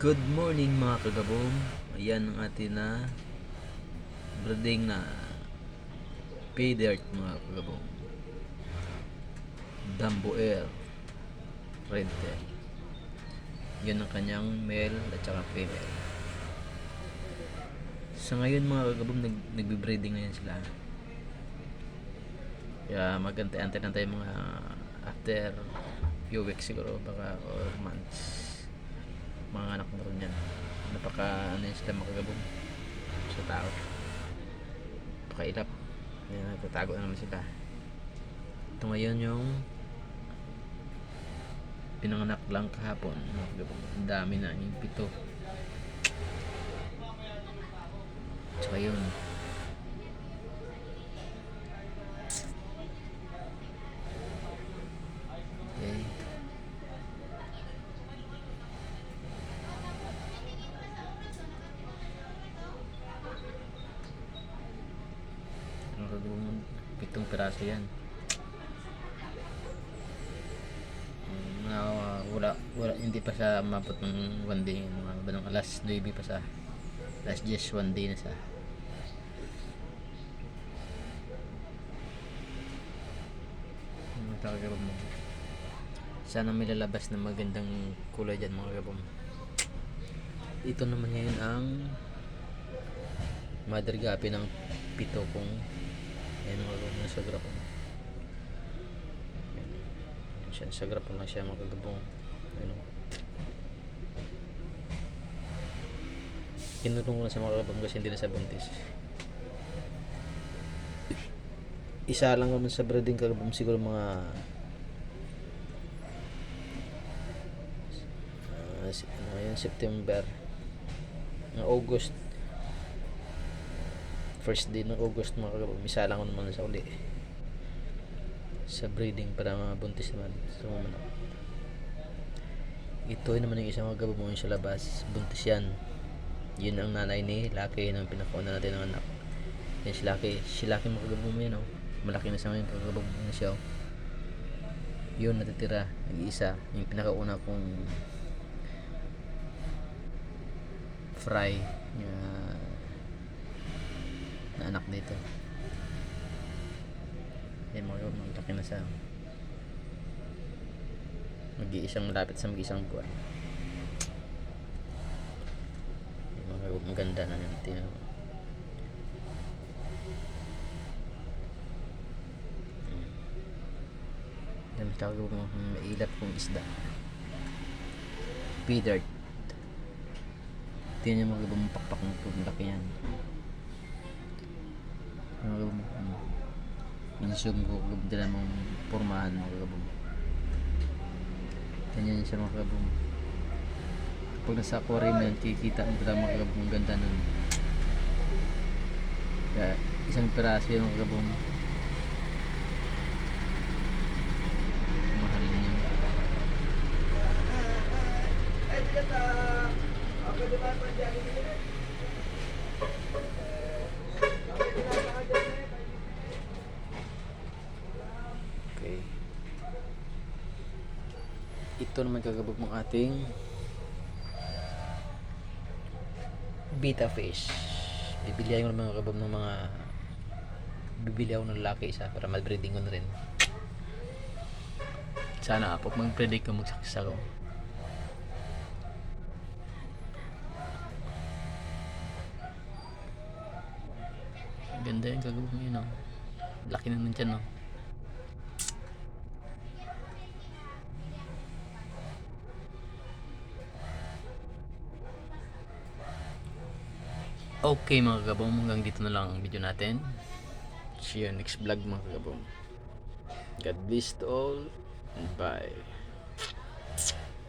Good morning mga kagabong. Ayan ang atin na breeding na pay dirt mga kagabong. Damboer red tail. Yan ang kanyang male at saka female. Sa ngayon mga kagabong nagbe-breeding na yan sila. Kaya magantay-antay na tayo mga after few weeks siguro baka or months. Mga anak na rin yan. Napaka ano yun sila makagabong sa tao. Napakailap. Ayan, nagtatago na naman sila. Ito ngayon yung pinanganak lang kahapon. Ang dami na, yung 7. Tsaka yun. Okay. Ang kagawang 7 piraso yan. Wala, hindi pa sa mabot ng 1 day, mga alas 9 pa sa alas 10, 1 day na sa kagawang mo. Sana may lalabas na magandang kulay dyan mga kagawang. Ito naman ngayon ang mother gapi ng 7 kong ayan mga kagawang nasa grapo. Sa grapo lang siya mga kagawang. Kinulong ko na sa mga kagawang kasi hindi na sa buntis. Isa lang naman sa breeding kagawang siguro mga ngayon September ng August, first day ng August mga kagawang, isa lang naman sa uli sa breeding para mga buntis naman sa mga manok. Ito naman yung isang mga kagawang sa labas, buntis yan. Yun ang nanay ni Lucky ng pinakauna natin ng anak. Yan si Lucky mga kagawang yun, oh. Malaki na sa ngayon kagawang na siya, oh. Yun natitira nag-iisa yung pinakauna kong fry na anak dito. Yan mga kagawang, malaki na siya, mag-iisang lapit sa mag-isang buwan. Maganda na natin. Dami tawag mo mailap kong isda. Pay dirt. Tingnan nyo mga pakpak ng laki yan. Minasum ko dala mong pormahan mga kagabong. Tingnan nyo siya mga kagabong. Pag nasa aquarium yan, kikita mo dala mga kagabong, ang ganda nun. Kaya isang piraso yan mga kagabong. Mahal niya. Okay. Ito naman kagabong ng ating beta fish. Bibili ako ng mga kabab ng mga bibili ako ng laki isa para mag-breeding ko na rin. Sana pag mag-predict ko mag-success ako. Ganda yung kagawang yun, oh. Laki naman dyan, oh. Okay mga kagabong, hanggang dito na lang ang video natin. See you next vlog mga kagabong. God bless to all and bye.